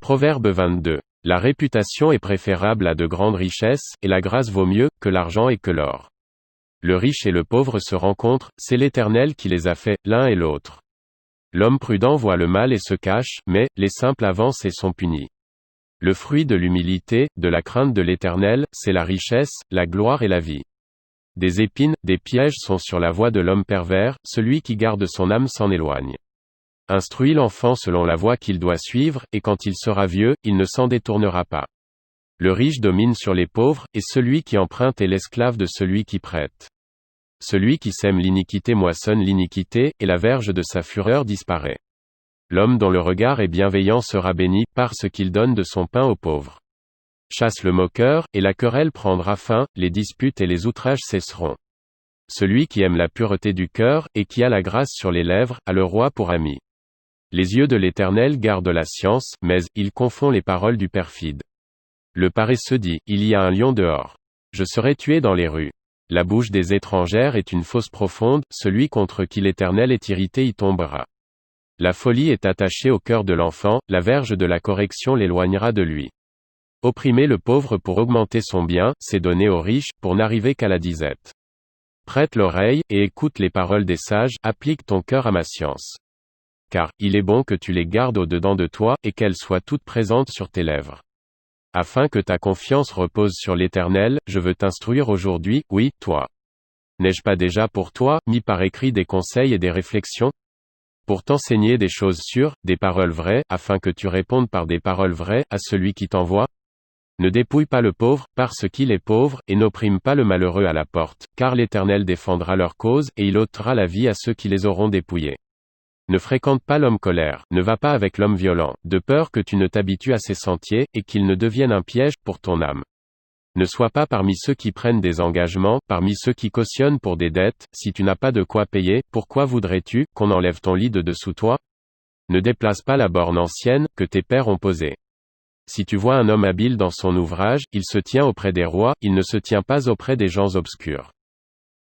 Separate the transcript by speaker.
Speaker 1: Proverbe 22. La réputation est préférable à de grandes richesses, et la grâce vaut mieux que l'argent et que l'or. Le riche et le pauvre se rencontrent, c'est l'Éternel qui les a faits, l'un et l'autre. L'homme prudent voit le mal et se cache, mais les simples avancent et sont punis. Le fruit de l'humilité, de la crainte de l'Éternel, c'est la richesse, la gloire et la vie. Des épines, des pièges sont sur la voie de l'homme pervers, celui qui garde son âme s'en éloigne. Instruis l'enfant selon la voie qu'il doit suivre, et quand il sera vieux, il ne s'en détournera pas. Le riche domine sur les pauvres, et celui qui emprunte est l'esclave de celui qui prête. Celui qui sème l'iniquité moissonne l'iniquité, et la verge de sa fureur disparaît. L'homme dont le regard est bienveillant sera béni, parce qu'il donne de son pain aux pauvres. Chasse le moqueur, et la querelle prendra fin, les disputes et les outrages cesseront. Celui qui aime la pureté du cœur, et qui a la grâce sur les lèvres, a le roi pour ami. Les yeux de l'Éternel gardent la science, mais il confond les paroles du perfide. Le paresseux dit, il y a un lion dehors. Je serai tué dans les rues. La bouche des étrangères est une fosse profonde, celui contre qui l'Éternel est irrité y tombera. La folie est attachée au cœur de l'enfant, la verge de la correction l'éloignera de lui. Opprimer le pauvre pour augmenter son bien, c'est donner aux riches, pour n'arriver qu'à la disette. Prête l'oreille, et écoute les paroles des sages, applique ton cœur à ma science. Car, il est bon que tu les gardes au-dedans de toi, et qu'elles soient toutes présentes sur tes lèvres. Afin que ta confiance repose sur l'Éternel, je veux t'instruire aujourd'hui, oui, toi. N'ai-je pas déjà pour toi, mis par écrit des conseils et des réflexions? Pour t'enseigner des choses sûres, des paroles vraies, afin que tu répondes par des paroles vraies, à celui qui t'envoie? Ne dépouille pas le pauvre, parce qu'il est pauvre, et n'opprime pas le malheureux à la porte, car l'Éternel défendra leur cause, et il ôtera la vie à ceux qui les auront dépouillés. Ne fréquente pas l'homme colère, ne va pas avec l'homme violent, de peur que tu ne t'habitues à ses sentiers, et qu'il ne devienne un piège pour ton âme. Ne sois pas parmi ceux qui prennent des engagements, parmi ceux qui cautionnent pour des dettes, si tu n'as pas de quoi payer, pourquoi voudrais-tu qu'on enlève ton lit de dessous toi? Ne déplace pas la borne ancienne, que tes pères ont posée. Si tu vois un homme habile dans son ouvrage, il se tient auprès des rois, il ne se tient pas auprès des gens obscurs.